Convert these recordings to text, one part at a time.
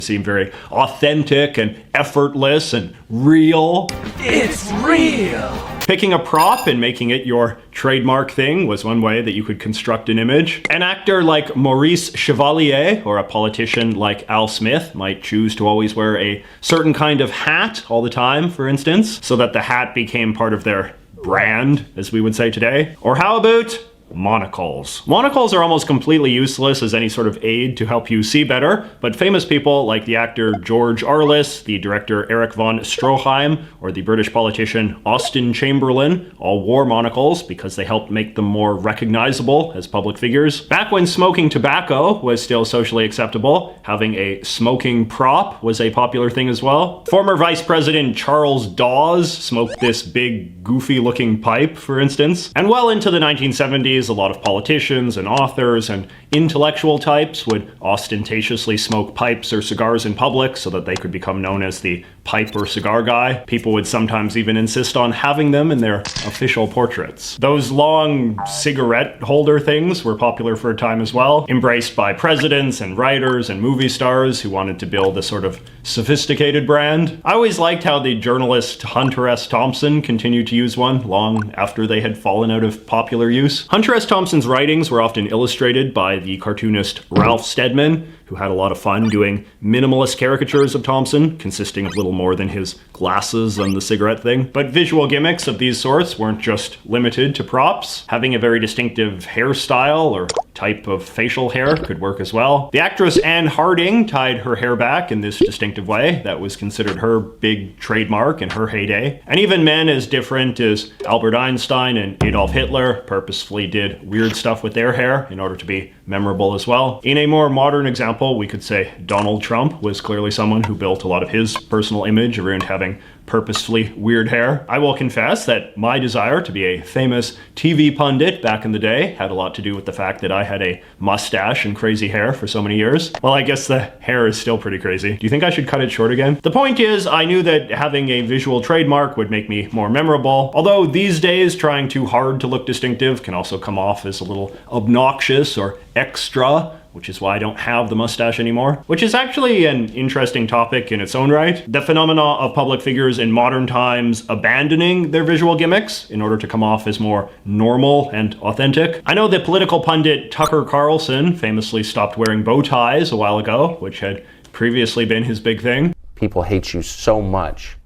seem very authentic and effortless and real. It's real! Picking a prop and making it your trademark thing was one way that you could construct an image. An actor like Maurice Chevalier or a politician like Al Smith might choose to always wear a certain kind of hat all the time, for instance, so that the hat became part of their brand, as we would say today. Or how about monocles? Monocles are almost completely useless as any sort of aid to help you see better, but famous people like the actor George Arliss, the director Erich von Stroheim, or the British politician Austen Chamberlain all wore monocles because they helped make them more recognizable as public figures. Back when smoking tobacco was still socially acceptable, having a smoking prop was a popular thing as well. Former Vice President Charles Dawes smoked this big, goofy-looking pipe, for instance. And well into the 1970s, a lot of politicians and authors and intellectual types would ostentatiously smoke pipes or cigars in public so that they could become known as the pipe or cigar guy. People would sometimes even insist on having them in their official portraits. Those long cigarette holder things were popular for a time as well, embraced by presidents and writers and movie stars who wanted to build a sort of sophisticated brand. I always liked how the journalist Hunter S. Thompson continued to use one long after they had fallen out of popular use. Hunter S. Thompson's writings were often illustrated by the cartoonist Ralph Steadman, who had a lot of fun doing minimalist caricatures of Thompson, consisting of little more than his glasses and the cigarette thing. But visual gimmicks of these sorts weren't just limited to props. Having a very distinctive hairstyle or type of facial hair could work as well. The actress Anne Harding tied her hair back in this distinctive way that was considered her big trademark in her heyday. And even men as different as Albert Einstein and Adolf Hitler purposefully did weird stuff with their hair in order to be memorable as well. In a more modern example, we could say Donald Trump was clearly someone who built a lot of his personal image around having purposefully weird hair. I will confess that my desire to be a famous TV pundit back in the day had a lot to do with the fact that I had a mustache and crazy hair for so many years. Well, I guess the hair is still pretty crazy. Do you think I should cut it short again? The point is, I knew that having a visual trademark would make me more memorable, although these days trying too hard to look distinctive can also come off as a little obnoxious or extra, which is why I don't have the mustache anymore. Which is actually an interesting topic in its own right. The phenomena of public figures in modern times abandoning their visual gimmicks in order to come off as more normal and authentic. I know the political pundit Tucker Carlson famously stopped wearing bow ties a while ago, which had previously been his big thing. People hate you so much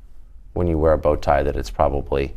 when you wear a bow tie that it's probably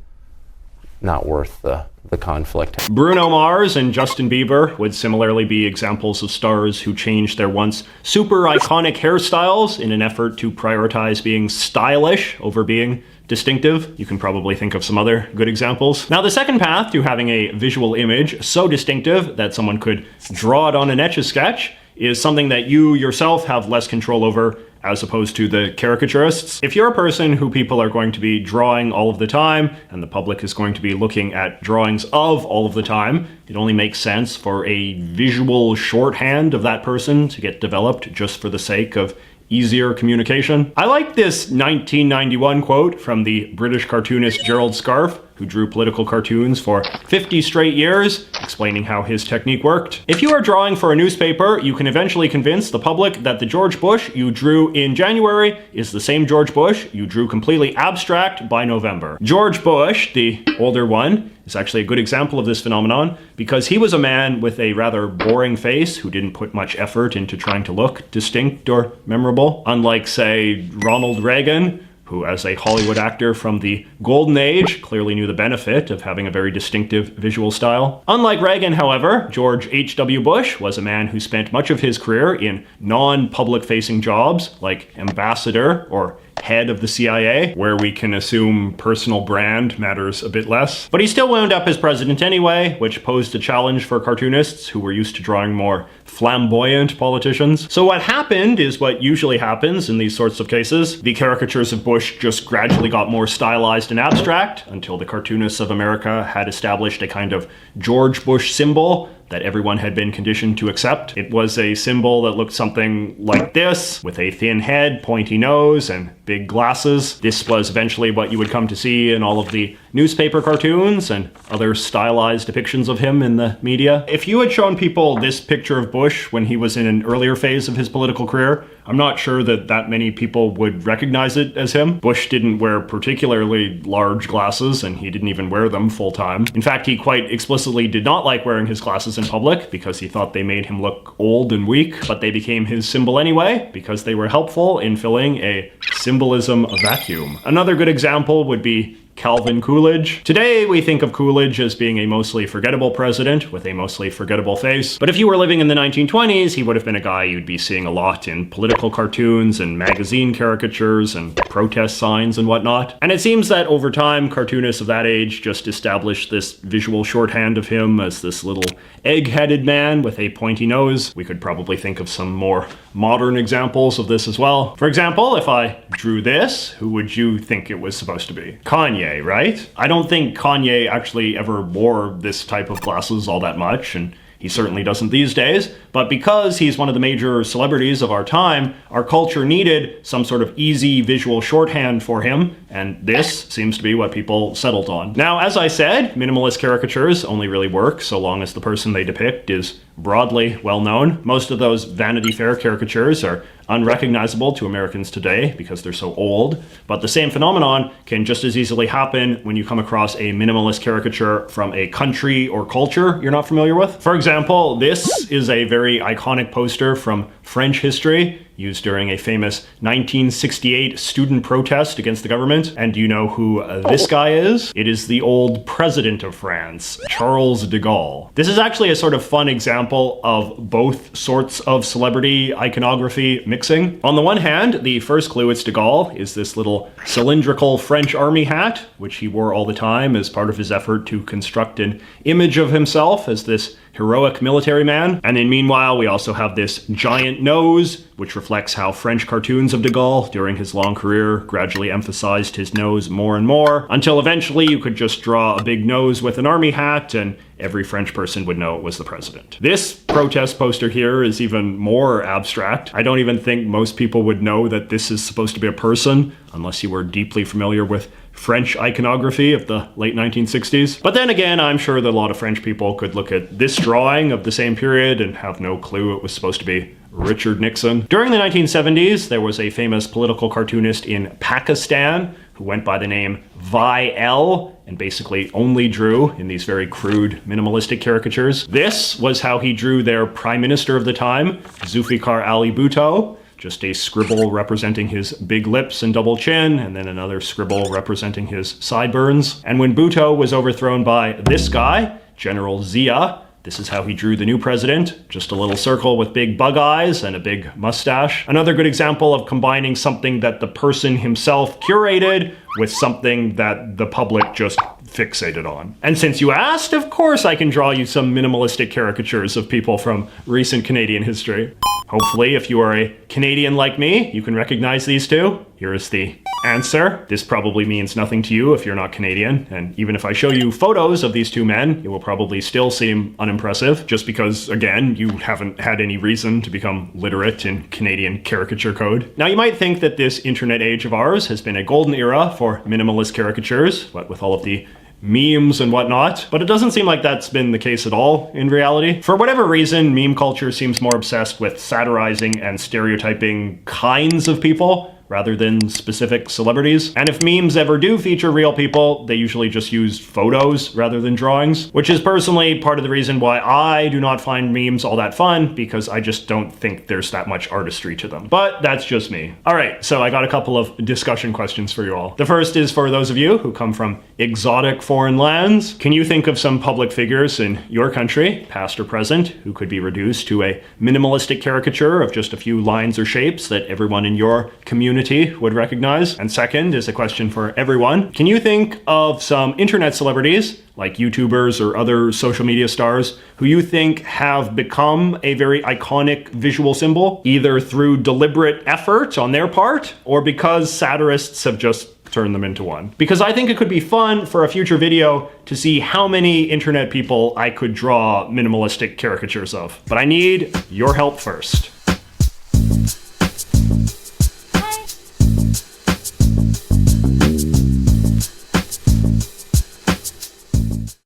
not worth the conflict. Bruno Mars and Justin Bieber would similarly be examples of stars who changed their once super iconic hairstyles in an effort to prioritize being stylish over being distinctive. You can probably think of some other good examples. Now, the second path to having a visual image so distinctive that someone could draw it on an Etch-a-Sketch is something that you yourself have less control over as opposed to the caricaturists. If you're a person who people are going to be drawing all of the time, and the public is going to be looking at drawings of all of the time, it only makes sense for a visual shorthand of that person to get developed just for the sake of easier communication. I like this 1991 quote from the British cartoonist Gerald Scarfe, who drew political cartoons for 50 straight years, explaining how his technique worked. If you are drawing for a newspaper, you can eventually convince the public that the George Bush you drew in January is the same George Bush you drew completely abstract by November. George Bush, the older one, is actually a good example of this phenomenon because he was a man with a rather boring face who didn't put much effort into trying to look distinct or memorable. Unlike, say, Ronald Reagan, who as a Hollywood actor from the golden age clearly knew the benefit of having a very distinctive visual style. Unlike Reagan, however, George H.W. Bush was a man who spent much of his career in non-public facing jobs like ambassador or head of the CIA, where we can assume personal brand matters a bit less. But he still wound up as president anyway, which posed a challenge for cartoonists who were used to drawing more flamboyant politicians. So what happened is what usually happens in these sorts of cases. The caricatures of Bush just gradually got more stylized and abstract until the cartoonists of America had established a kind of George Bush symbol that everyone had been conditioned to accept. It was a symbol that looked something like this, with a thin head, pointy nose, and big glasses. This was eventually what you would come to see in all of the newspaper cartoons and other stylized depictions of him in the media. If you had shown people this picture of Bush when he was in an earlier phase of his political career, I'm not sure that many people would recognize it as him. Bush didn't wear particularly large glasses, and he didn't even wear them full time. In fact, he quite explicitly did not like wearing his glasses in public because he thought they made him look old and weak, but they became his symbol anyway because they were helpful in filling a symbolism vacuum. Another good example would be Calvin Coolidge. Today, we think of Coolidge as being a mostly forgettable president with a mostly forgettable face. But if you were living in the 1920s, he would have been a guy you'd be seeing a lot in political cartoons and magazine caricatures and protest signs and whatnot. And it seems that over time, cartoonists of that age just established this visual shorthand of him as this little egg-headed man with a pointy nose. We could probably think of some more modern examples of this as well. For example, if I drew this, who would you think it was supposed to be? Kanye, right? I don't think Kanye actually ever wore this type of glasses all that much, and he certainly doesn't these days, but because he's one of the major celebrities of our time, our culture needed some sort of easy visual shorthand for him, and this seems to be what people settled on. Now, as I said, minimalist caricatures only really work so long as the person they depict is broadly well known. Most of those Vanity Fair caricatures are unrecognizable to Americans today because they're so old, but the same phenomenon can just as easily happen when you come across a minimalist caricature from a country or culture you're not familiar with. For example, this is a very iconic poster from French history used during a famous 1968 student protest against the government. And do you know who this guy is? It is the old president of France, Charles de Gaulle. This is actually a sort of fun example of both sorts of celebrity iconography mixing. On the one hand, the first clue it's de Gaulle is this little cylindrical French army hat, which he wore all the time as part of his effort to construct an image of himself as this heroic military man. And then meanwhile, we also have this giant nose, which reflects how French cartoons of de Gaulle during his long career gradually emphasized his nose more and more, until eventually you could just draw a big nose with an army hat and every French person would know it was the president. This protest poster here is even more abstract. I don't even think most people would know that this is supposed to be a person, unless you were deeply familiar with French iconography of the late 1960s. But then again, I'm sure that a lot of French people could look at this drawing of the same period and have no clue it was supposed to be Richard Nixon. During the 1970s, there was a famous political cartoonist in Pakistan who went by the name Vi L and basically only drew in these very crude, minimalistic caricatures. This was how he drew their prime minister of the time, Zulfikar Ali Bhutto. Just a scribble representing his big lips and double chin, and then another scribble representing his sideburns. And when Bhutto was overthrown by this guy, General Zia, this is how he drew the new president. Just a little circle with big bug eyes and a big mustache. Another good example of combining something that the person himself curated with something that the public just fixated on. And since you asked, of course I can draw you some minimalistic caricatures of people from recent Canadian history. Hopefully, if you are a Canadian like me, you can recognize these two. Here is the answer. This probably means nothing to you if you're not Canadian, and even if I show you photos of these two men, it will probably still seem unimpressive, just because, again, you haven't had any reason to become literate in Canadian caricature code. Now, you might think that this internet age of ours has been a golden era for minimalist caricatures, what with all of the memes and whatnot, but it doesn't seem like that's been the case at all in reality. For whatever reason, meme culture seems more obsessed with satirizing and stereotyping kinds of people rather than specific celebrities. And if memes ever do feature real people, they usually just use photos rather than drawings, which is personally part of the reason why I do not find memes all that fun, because I just don't think there's that much artistry to them. But that's just me. All right, so I got a couple of discussion questions for you all. The first is for those of you who come from exotic foreign lands. Can you think of some public figures in your country, past or present, who could be reduced to a minimalistic caricature of just a few lines or shapes that everyone in your community would recognize? And second is a question for everyone. Can you think of some internet celebrities, like YouTubers or other social media stars, who you think have become a very iconic visual symbol, either through deliberate effort on their part, or because satirists have just turned them into one? Because I think it could be fun for a future video to see how many internet people I could draw minimalistic caricatures of. But I need your help first.